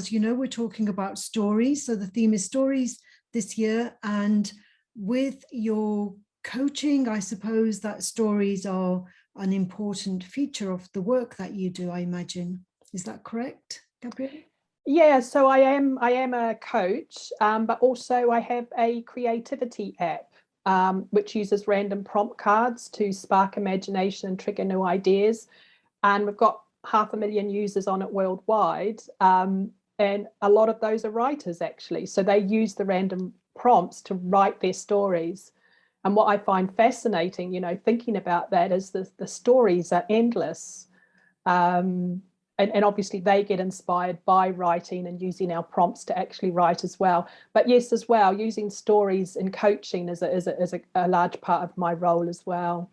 as you know, we're talking about stories. So the theme is stories this year. And with your coaching, I suppose that stories are an important feature of the work that you do, I imagine. Is that correct, Gabriella? Yeah, so I am a coach, but also I have a creativity app, which uses random prompt cards to spark imagination and trigger new ideas. And we've got 500,000 users on it worldwide. And a lot of those are writers, actually. So they use the random prompts to write their stories. And what I find fascinating, thinking about that is the stories are endless. And obviously they get inspired by writing and using our prompts to actually write as well. But yes, as well, using stories in coaching is a large part of my role as well.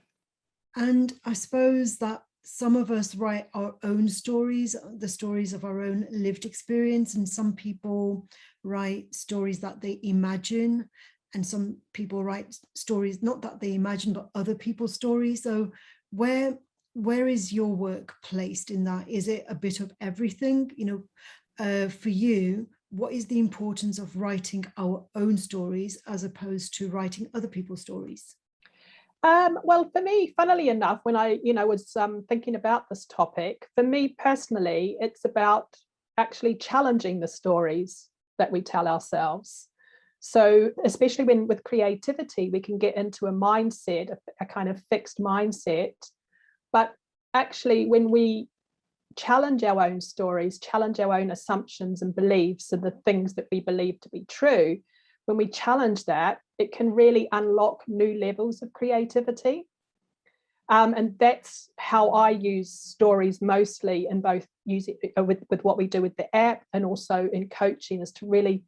And I suppose that some of us write our own stories, the stories of our own lived experience, and some people write stories that they imagine, and some people write stories not that they imagine, but other people's stories. So where is your work placed in that? Is it a bit of everything? For you, what is the importance of writing our own stories as opposed to writing other people's stories? Well, for me, funnily enough, when I, was thinking about this topic, for me personally, it's about actually challenging the stories that we tell ourselves. So especially with creativity, we can get into a mindset, a kind of fixed mindset. But actually, when we challenge our own stories, challenge our own assumptions and beliefs and the things that we believe to be true, when we challenge that, it can really unlock new levels of creativity. And that's how I use stories mostly, in both using with what we do with the app and also in coaching, is to really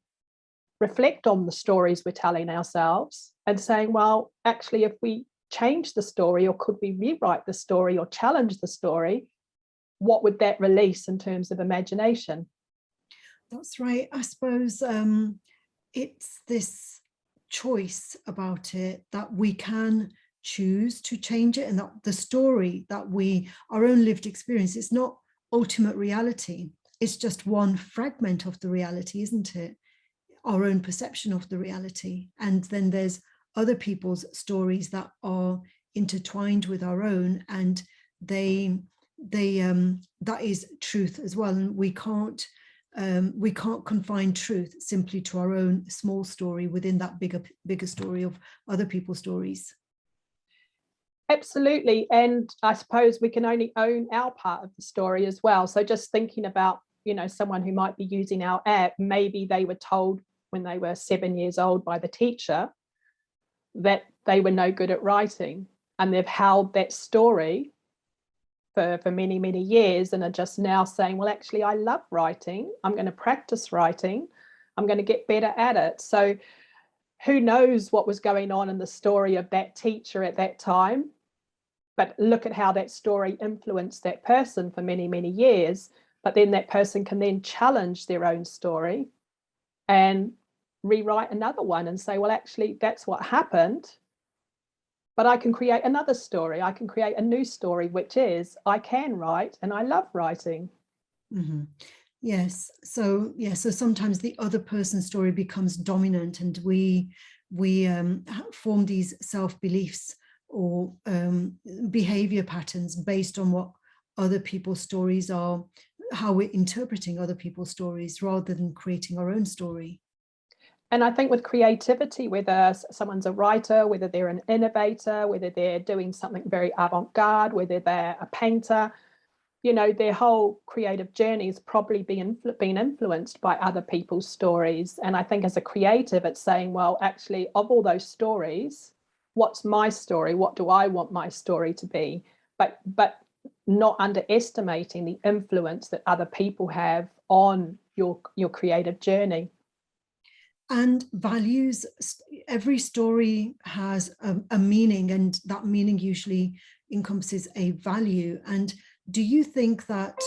reflect on the stories we're telling ourselves and saying, well, actually, if we change the story, or could we rewrite the story or challenge the story, what would that release in terms of imagination? That's right. I suppose it's this choice about it, that we can choose to change it, and that the story that our own lived experience, it's not ultimate reality. It's just one fragment of the reality, isn't it? Our own perception of the reality. And then there's other people's stories that are intertwined with our own, and they that is truth as well. And we can't confine truth simply to our own small story within that bigger story of other people's stories. Absolutely. And I suppose we can only own our part of the story as well. So just thinking about, someone who might be using our app, maybe they were told when they were 7 years old by the teacher that they were no good at writing, and they've held that story for many, many years, and are just now saying, well, actually, I love writing. I'm going to practice writing. I'm going to get better at it. So who knows what was going on in the story of that teacher at that time, but look at how that story influenced that person for many, many years. But then that person can then challenge their own story and rewrite another one and say, well, actually, that's what happened, but I can create another story. I can create a new story, which is I can write and I love writing. Mm-hmm. Yes. So sometimes the other person's story becomes dominant, and we form these self-beliefs or behavior patterns based on what other people's stories are, how we're interpreting other people's stories rather than creating our own story. And I think with creativity, whether someone's a writer, whether they're an innovator, whether they're doing something very avant-garde, whether they're a painter, their whole creative journey has probably been influenced by other people's stories. And I think as a creative, it's saying, well, actually, of all those stories, what's my story? What do I want my story to be? But not underestimating the influence that other people have on your creative journey. And values, every story has a meaning, and that meaning usually encompasses a value. And do you think that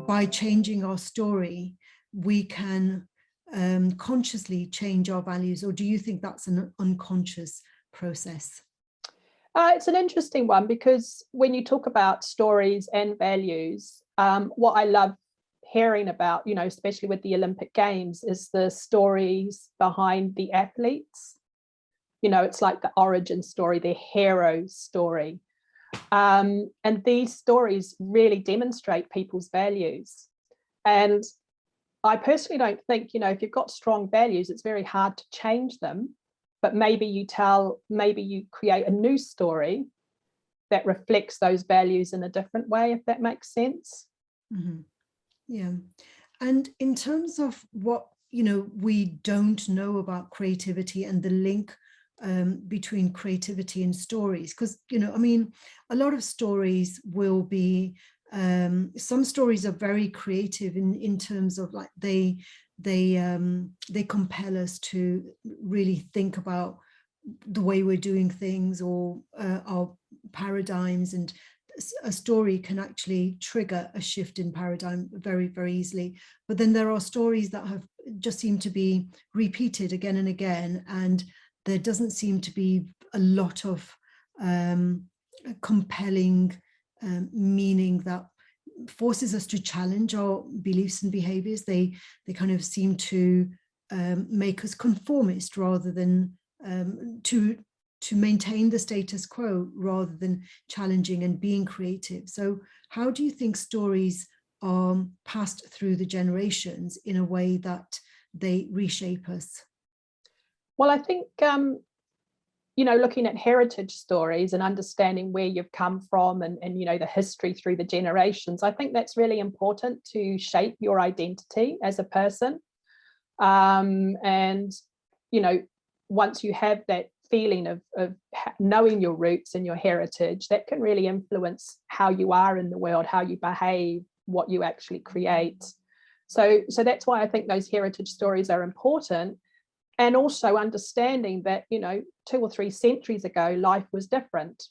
by changing our story, we can consciously change our values, or do you think that's an unconscious process? It's an interesting one, because when you talk about stories and values, what I love hearing about, especially with the Olympic Games, is the stories behind the athletes. It's like the origin story, their hero story. And these stories really demonstrate people's values. And I personally don't think, if you've got strong values, it's very hard to change them. But maybe you create a new story that reflects those values in a different way, if that makes sense. Mm-hmm. Yeah. And in terms of what, we don't know about creativity and the link between creativity and stories, because, a lot of stories will be, some stories are very creative in terms of like they compel us to really think about the way we're doing things, or our paradigms, and a story can actually trigger a shift in paradigm very, very easily. But then there are stories that have just seem to be repeated again and again, and there doesn't seem to be a lot of compelling meaning that forces us to challenge our beliefs and behaviors. They kind of seem to make us conformist rather than to maintain the status quo, rather than challenging and being creative. So how do you think stories are passed through the generations in a way that they reshape us? Well, I think, looking at heritage stories and understanding where you've come from, and the history through the generations, I think that's really important to shape your identity as a person. And, once you have that feeling of knowing your roots and your heritage, that can really influence how you are in the world, how you behave, what you actually create. So that's why I think those heritage stories are important. And also understanding that, 2 or 3 centuries ago, life was different.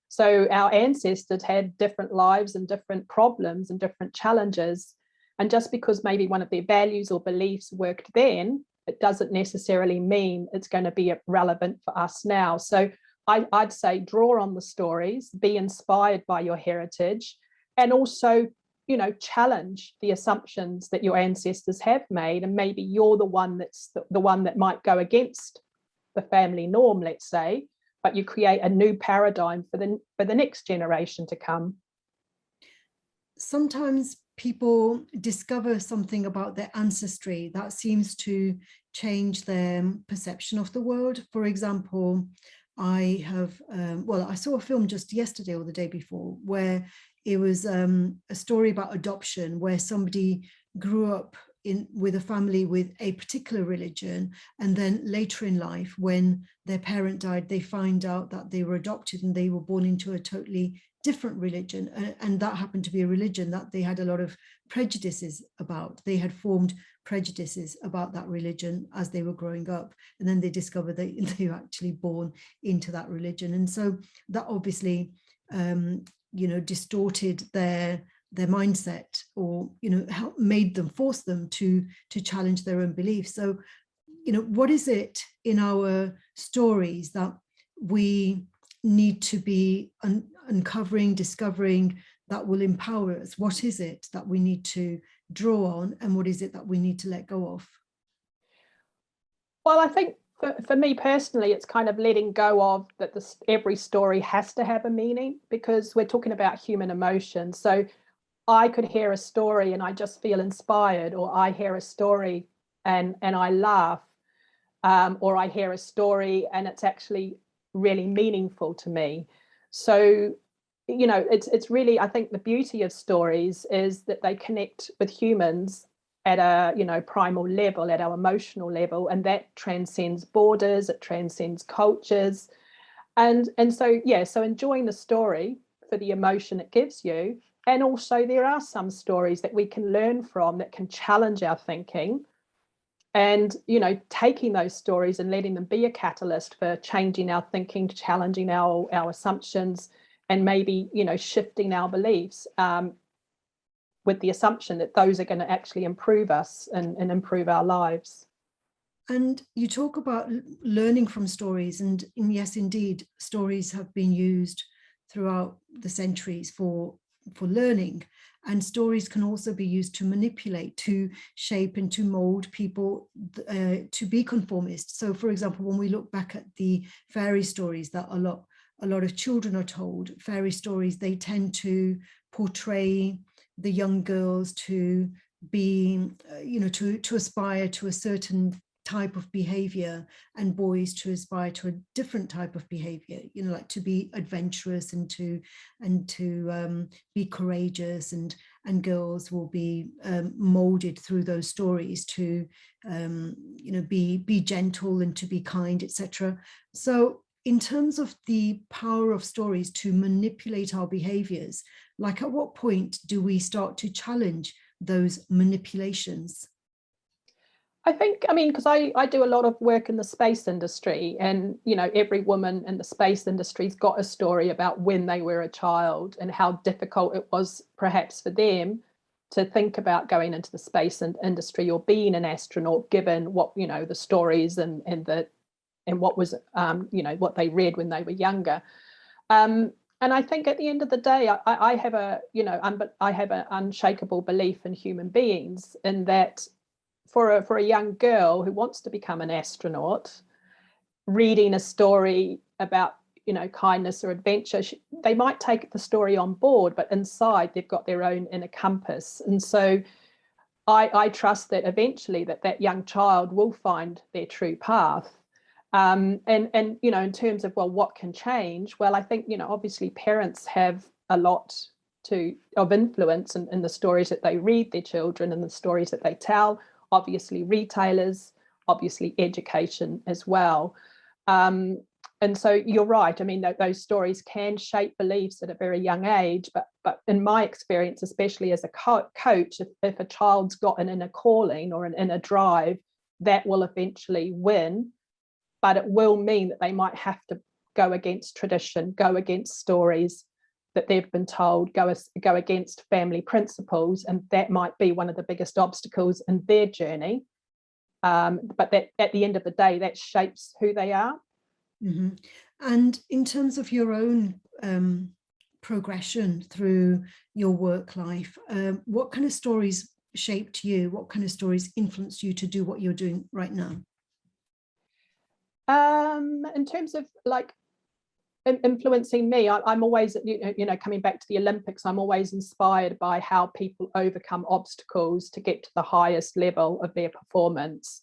So our ancestors had different lives and different problems and different challenges. And just because maybe one of their values or beliefs worked then, it doesn't necessarily mean it's going to be relevant for us now. So I'd say draw on the stories, be inspired by your heritage, and also, challenge the assumptions that your ancestors have made. And maybe you're the one that's the one that might go against the family norm, let's say, but you create a new paradigm for the next generation to come. Sometimes people discover something about their ancestry that seems to change their perception of the world. For example, I saw a film just yesterday or the day before where it was a story about adoption, where somebody grew up with a family with a particular religion, and then later in life, when their parent died, they find out that they were adopted and they were born into a totally different religion, and that happened to be a religion that they had a lot of prejudices about. They had formed prejudices about that religion as they were growing up, and then they discovered that they were actually born into that religion. And so that obviously distorted their mindset, or forced them to challenge their own beliefs. So what is it in our stories that we need to be uncovering, discovering, that will empower us? What is it that we need to draw on, and what is it that we need to let go of? Well, I think for me personally, it's kind of letting go of that every story has to have a meaning, because we're talking about human emotion. So I could hear a story and I just feel inspired, or I hear a story and I laugh, or I hear a story and it's actually really meaningful to me. So, it's really, I think the beauty of stories is that they connect with humans at a, primal level, at our emotional level, and that transcends borders, it transcends cultures. And so, so enjoying the story for the emotion it gives you. And also there are some stories that we can learn from that can challenge our thinking, and taking those stories and letting them be a catalyst for changing our thinking, challenging our assumptions, and maybe shifting our beliefs, with the assumption that those are going to actually improve us and improve our lives. And you talk about learning from stories, and yes, indeed, stories have been used throughout the centuries for for learning. And stories can also be used to manipulate, to shape and to mold people to be conformist. So for example, when we look back at the fairy stories that a lot of children are told, fairy stories, they tend to portray the young girls to be, to aspire to a certain type of behavior, and boys to aspire to a different type of behavior, like to be adventurous and to be courageous, and girls will be molded through those stories to be gentle and to be kind, etc. So in terms of the power of stories to manipulate our behaviors, like at what point do we start to challenge those manipulations? I mean, because I do a lot of work in the space industry, and, every woman in the space industry's got a story about when they were a child and how difficult it was perhaps for them to think about going into the space industry or being an astronaut, given what, the stories and what was, what they read when they were younger. And I think at the end of the day, I have I have an unshakable belief in human beings, in that for a young girl who wants to become an astronaut, reading a story about, kindness or adventure, they might take the story on board, but inside they've got their own inner compass. And so I trust that eventually that young child will find their true path. And in terms of, well, what can change? Well, I think, obviously parents have a lot of influence in the stories that they read their children and the stories that they tell. Obviously retailers, obviously education as well. And so you're right. I mean, those stories can shape beliefs at a very young age, but in my experience, especially as a coach, if a child's got an inner calling or an inner drive, that will eventually win. But it will mean that they might have to go against tradition, go against stories that they've been told, go against family principles, and that might be one of the biggest obstacles in their journey. But that at the end of the day, that shapes who they are. Mm-hmm. And in terms of your own progression through your work life, what kind of stories shaped you? What kind of stories influenced you to do what you're doing right now? In terms of like influencing me, I'm always, coming back to the Olympics, I'm always inspired by how people overcome obstacles to get to the highest level of their performance.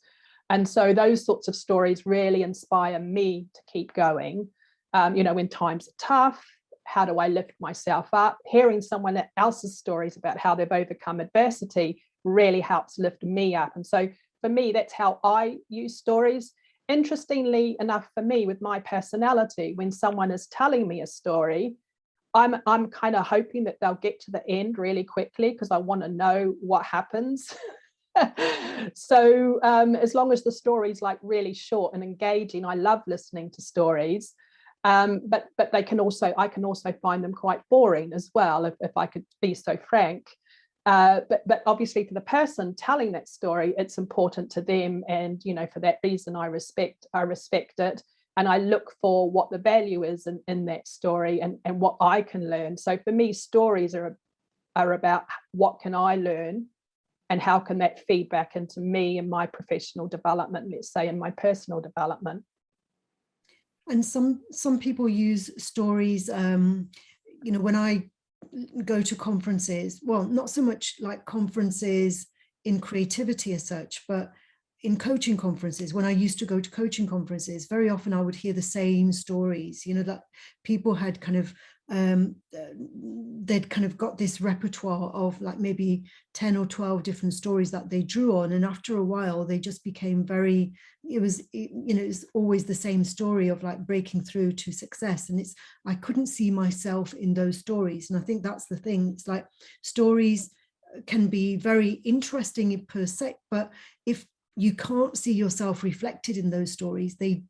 And so those sorts of stories really inspire me to keep going. When times are tough, how do I lift myself up? Hearing someone else's stories about how they've overcome adversity really helps lift me up. And so for me, that's how I use stories. Interestingly enough, for me, with my personality, when someone is telling me a story, I'm kind of hoping that they'll get to the end really quickly, because I want to know what happens. So as long as the story's like really short and engaging, I love listening to stories. But I can also find them quite boring as well, if I could be so frank. But obviously for the person telling that story, it's important to them, and for that reason I respect it, and I look for what the value is in that story, and what I can learn. So for me, stories are about what can I learn, and how can that feed back into me and my professional development, let's say, in my personal development. And some people use stories, when I go to conferences, well, not so much like conferences in creativity as such, but in coaching conferences, when I used to go to coaching conferences, very often I would hear the same stories, that people had kind of, they'd kind of got this repertoire of like maybe 10 or 12 different stories that they drew on. And after a while, they just became very, it was always the same story of like breaking through to success. And I couldn't see myself in those stories. And I think that's the thing. It's like stories can be very interesting per se, but if you can't see yourself reflected in those stories, they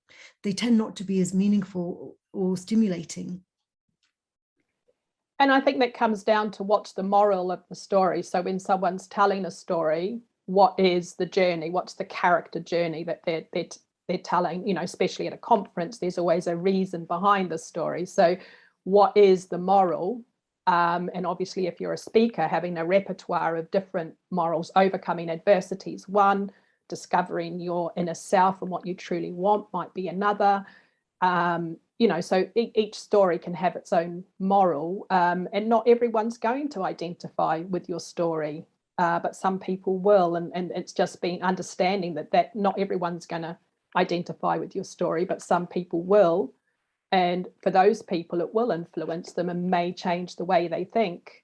tend not to be as meaningful or stimulating. And I think that comes down to what's the moral of the story. So when someone's telling a story, what is the journey? What's the character journey that they're telling? Especially at a conference, there's always a reason behind the story. So what is the moral? And obviously, if you're a speaker, having a repertoire of different morals, overcoming adversities, one, discovering your inner self and what you truly want might be another. So each story can have its own moral, and not everyone's going to identify with your story, but some people will. And it's just being understanding that not everyone's going to identify with your story, but some people will. And for those people, it will influence them and may change the way they think.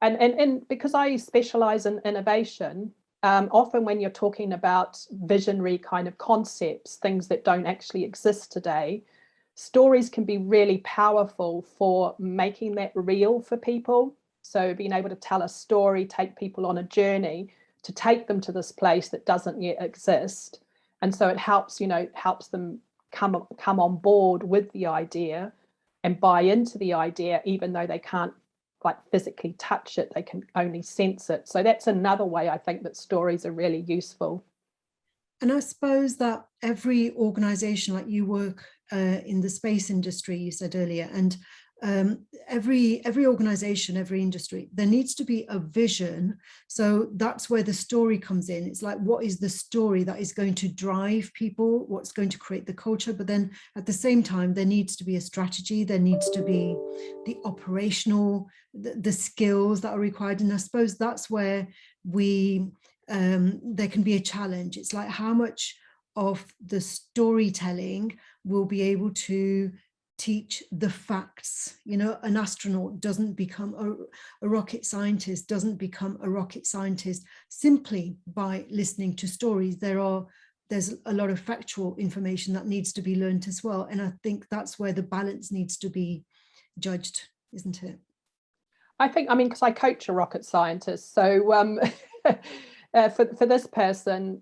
And because I specialize in innovation, often when you're talking about visionary kind of concepts, things that don't actually exist today, stories can be really powerful for making that real for people. So being able to tell a story, take people on a journey to take them to this place that doesn't yet exist. And so it helps them come on board with the idea and buy into the idea, even though they can't like physically touch it, they can only sense it. So that's another way I think that stories are really useful. And I suppose that every organization, like you work in the space industry, you said earlier, and every organization, every industry, there needs to be a vision. So that's where the story comes in. It's like, what is the story that is going to drive people? What's going to create the culture? But then at the same time, there needs to be a strategy. There needs to be the operational, the skills that are required. And I suppose that's where there can be a challenge. It's like, how much of the storytelling will be able to teach the facts. An astronaut doesn't become a rocket scientist, doesn't become a rocket scientist simply by listening to stories. There's a lot of factual information that needs to be learned as well. And I think that's where the balance needs to be judged, isn't it? Because I coach a rocket scientist, so for this person,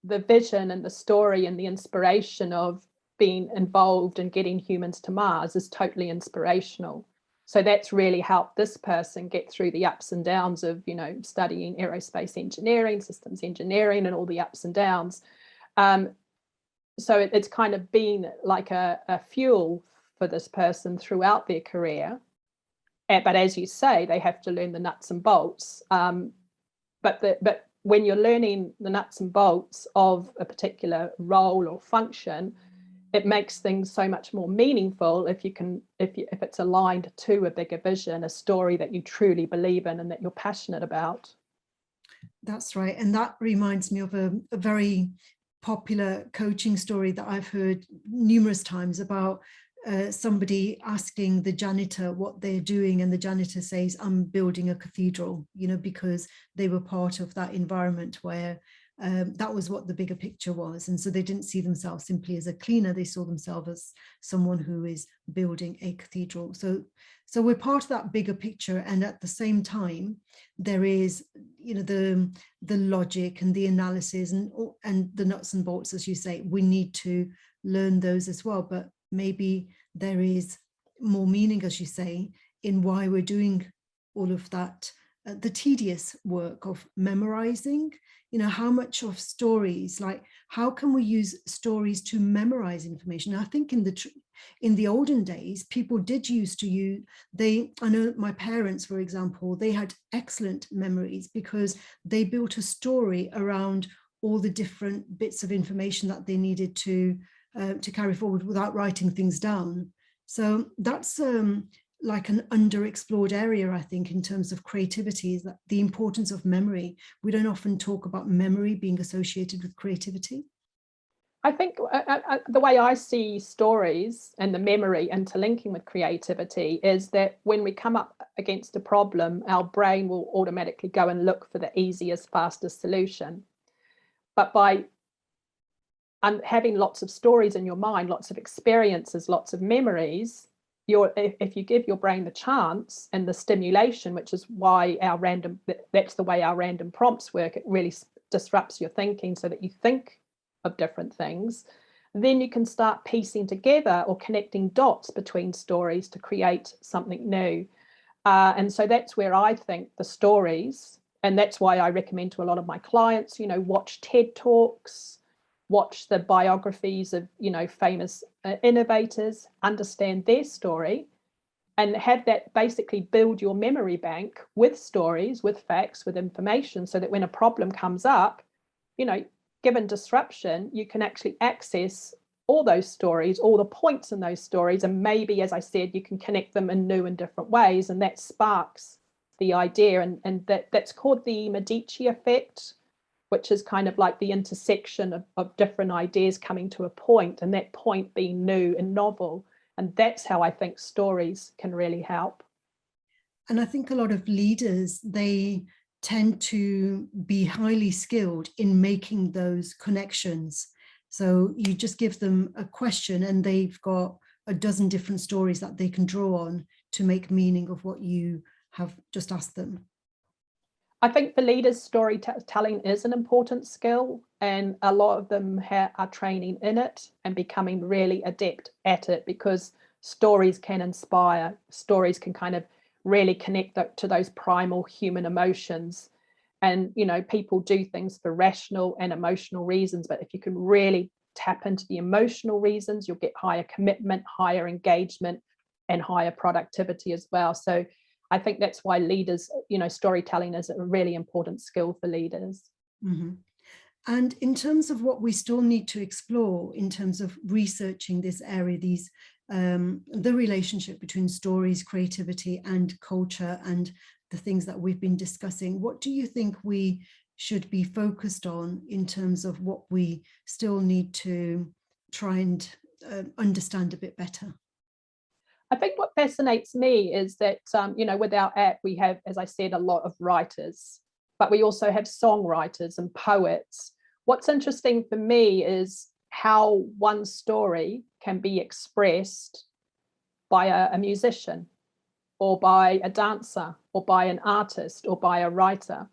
the vision and the story and the inspiration of being involved in getting humans to Mars is totally inspirational. So that's really helped this person get through the ups and downs of, studying aerospace engineering, systems engineering, and all the ups and downs. So it's kind of been like a fuel for this person throughout their career. But as you say, they have to learn the nuts and bolts. But when you're learning the nuts and bolts of a particular role or function, it makes things so much more meaningful if it's aligned to a bigger vision, a story that you truly believe in and that you're passionate about. That's right. And that reminds me of a very popular coaching story that I've heard numerous times about somebody asking the janitor what they're doing, and the janitor says, I'm building a cathedral, because they were part of that environment where that was what the bigger picture was. And so they didn't see themselves simply as a cleaner, they saw themselves as someone who is building a cathedral. So we're part of that bigger picture, and at the same time there is the logic and the analysis and the nuts and bolts, as you say. We need to learn those as well, but maybe there is more meaning, as you say, in why we're doing all of that, the tedious work of memorizing. How much of stories, like how can we use stories to memorize information? I think in the olden days, people did used to use, I know my parents, for example, they had excellent memories because they built a story around all the different bits of information that they needed to carry forward without writing things down. So that's like an underexplored area, I think, in terms of creativity, is that the importance of memory. We don't often talk about memory being associated with creativity. I think the way I see stories and the memory interlinking with creativity is that when we come up against a problem, our brain will automatically go and look for the easiest, fastest solution. But by having lots of stories in your mind, lots of experiences, lots of memories, if you give your brain the chance and the stimulation, which is why that's the way our random prompts work, it really disrupts your thinking so that you think of different things, then you can start piecing together or connecting dots between stories to create something new. And so that's where I think the stories, and that's why I recommend to a lot of my clients, watch TED Talks, watch the biographies of, famous innovators, understand their story, and have that basically build your memory bank with stories, with facts, with information, so that when a problem comes up, you know, given disruption, you can actually access all those stories, all the points in those stories, and maybe, as I said, you can connect them in new and different ways, and that sparks the idea. And that's called the Medici effect, which is kind of like the intersection of different ideas coming to a point, and that point being new and novel. And that's how I think stories can really help. And I think a lot of leaders, they tend to be highly skilled in making those connections. So you just give them a question and they've got a dozen different stories that they can draw on to make meaning of what you have just asked them. I think for leaders, storytelling is an important skill, and a lot of them are training in it and becoming really adept at it, because stories can inspire. Stories can kind of really connect to those primal human emotions. And, you know, people do things for rational and emotional reasons, but if you can really tap into the emotional reasons, you'll get higher commitment, higher engagement, and higher productivity as well. So I think that's why leaders, you know, storytelling is a really important skill for leaders. Mm-hmm. And in terms of what we still need to explore in terms of researching this area, the relationship between stories, creativity, and culture, and the things that we've been discussing, what do you think we should be focused on in terms of what we still need to try and understand a bit better? I think what fascinates me is that, you know, with our app, we have, as I said, a lot of writers, but we also have songwriters and poets. What's interesting for me is how one story can be expressed by a musician, or by a dancer, or by an artist, or by a writer.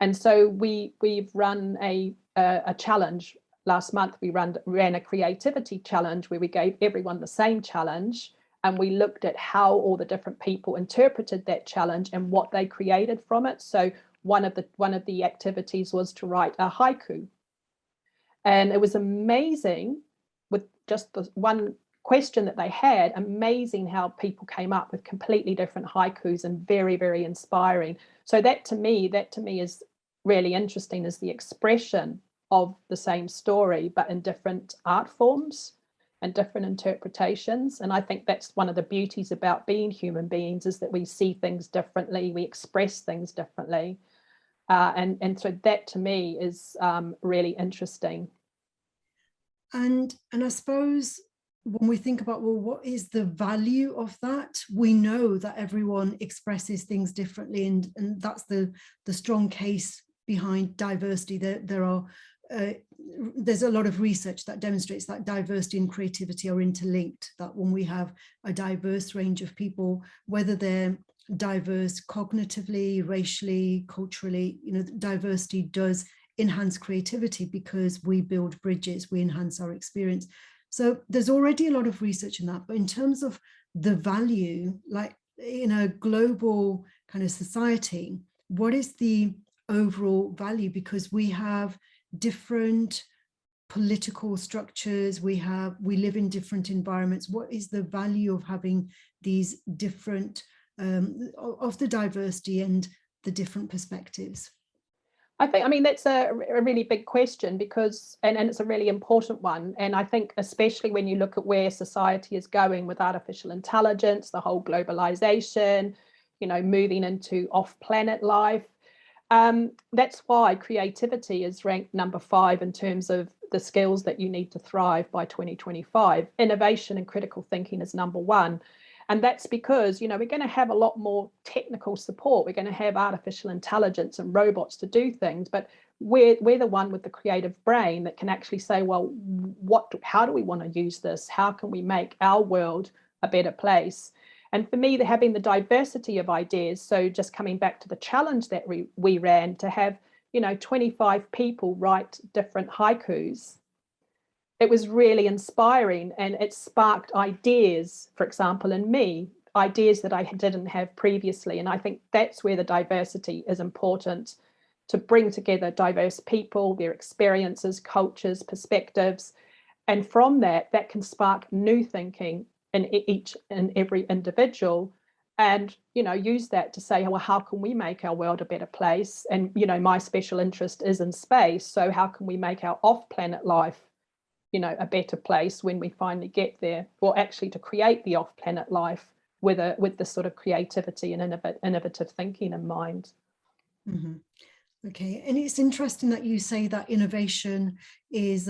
And so we've run a challenge. Last month, we ran a creativity challenge where we gave everyone the same challenge, and we looked at how all the different people interpreted that challenge and what they created from it. So one of the activities was to write a haiku. And it was amazing, with just the one question that they had, amazing how people came up with completely different haikus, and very, very inspiring. So that to me is really interesting, is the expression of the same story, but in different art forms and different interpretations. And I think that's one of the beauties about being human beings, is that we see things differently, we express things differently. And so that to me is really interesting. And I suppose when we think about, well, what is the value of that? We know that everyone expresses things differently, and that's the strong case behind diversity. There's a lot of research that demonstrates that diversity and creativity are interlinked, that when we have a diverse range of people, whether they're diverse cognitively, racially, culturally, you know, diversity does enhance creativity because we build bridges, we enhance our experience. So there's already a lot of research in that. But in terms of the value, like in a global kind of society, what is the overall value? Because we have different political structures, we live in different environments. What is the value of having these different of the diversity and the different perspectives? I mean, that's a really big question, because, and it's a really important one. And I think especially when you look at where society is going with artificial intelligence, the whole globalization, you know, moving into off-planet life. That's why creativity is ranked number 5 in terms of the skills that you need to thrive by 2025. Innovation and critical thinking is number 1. And that's because, you know, we're going to have a lot more technical support. We're going to have artificial intelligence and robots to do things, but we're the one with the creative brain that can actually say, well, how do we want to use this? How can we make our world a better place? And for me, having the diversity of ideas, so just coming back to the challenge that we ran, to have, you know, 25 people write different haikus, it was really inspiring, and it sparked ideas, for example, in me, ideas that I didn't have previously. And I think that's where the diversity is important, to bring together diverse people, their experiences, cultures, perspectives. And from that can spark new thinking in each and every individual, and use that to say, well, how can we make our world a better place? And my special interest is in space, so how can we make our off-planet life a better place when we finally get there, or actually to create the off-planet life with this sort of creativity and innovative thinking in mind. Mm-hmm. Okay, and it's interesting that you say that innovation is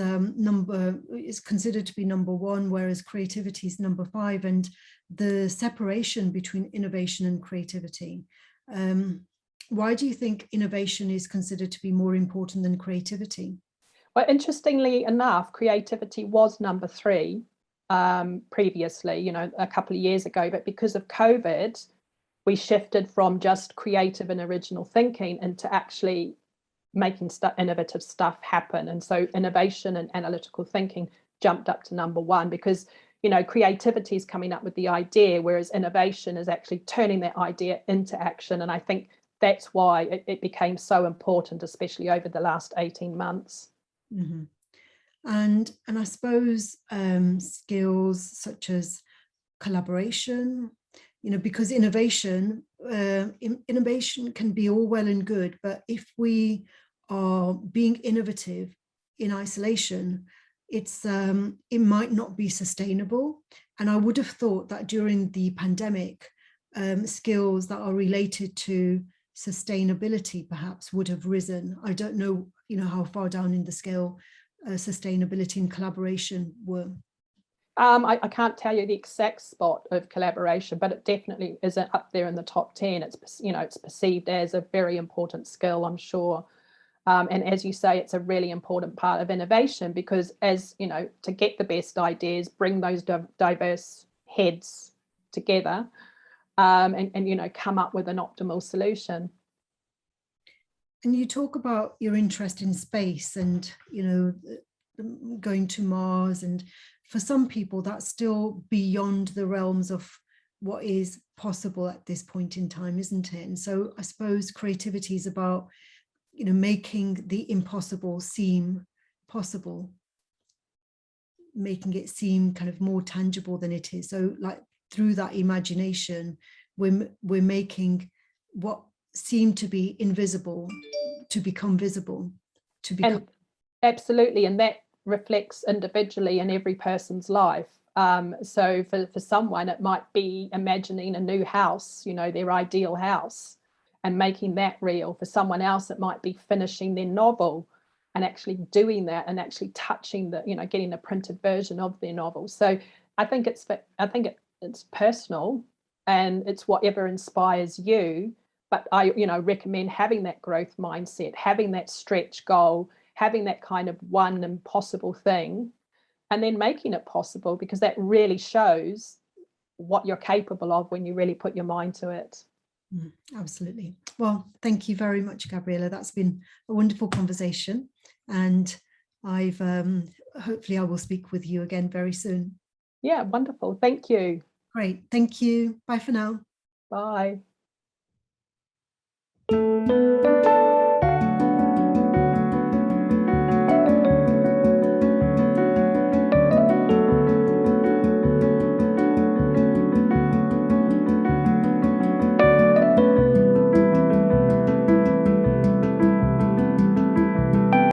considered to be number one, whereas creativity is number five, and the separation between innovation and creativity. Why do you think innovation is considered to be more important than creativity? Well, interestingly enough, creativity was number three previously, a couple of years ago, but because of COVID, we shifted from just creative and original thinking into actually making innovative stuff happen. And so innovation and analytical thinking jumped up to number one, because creativity is coming up with the idea, whereas innovation is actually turning that idea into action. And I think that's why it became so important, especially over the last 18 months. Mm-hmm. And I suppose skills such as collaboration, because innovation can be all well and good, but if we are being innovative in isolation, it might not be sustainable. And I would have thought that during the pandemic, skills that are related to sustainability perhaps would have risen. I don't know, how far down in the scale sustainability and collaboration were. I can't tell you the exact spot of collaboration, but it definitely is up there in the top 10. It's perceived as a very important skill, I'm sure. And as you say, it's a really important part of innovation, because to get the best ideas, bring those diverse heads together, and come up with an optimal solution. And you talk about your interest in space and, going to Mars. And for some people, that's still beyond the realms of what is possible at this point in time, isn't it? And so I suppose creativity is about, making the impossible seem possible, making it seem kind of more tangible than it is. So like through that imagination, we're making what seemed to be invisible to become visible, And absolutely, and that reflects individually in every person's life. So for someone, it might be imagining a new house, their ideal house, and making that real. For someone else, it might be finishing their novel and actually doing that, and actually touching getting a printed version of their novel. So I think it's personal, and it's whatever inspires you. But I recommend having that growth mindset, having that stretch goal, having that kind of one impossible thing, and then making it possible, because that really shows what you're capable of when you really put your mind to it. Absolutely. Well, thank you very much, Gabriella. That's been a wonderful conversation, and I've hopefully I will speak with you again very soon. Yeah, wonderful. Thank you. Great. Thank you. Bye for now. Bye.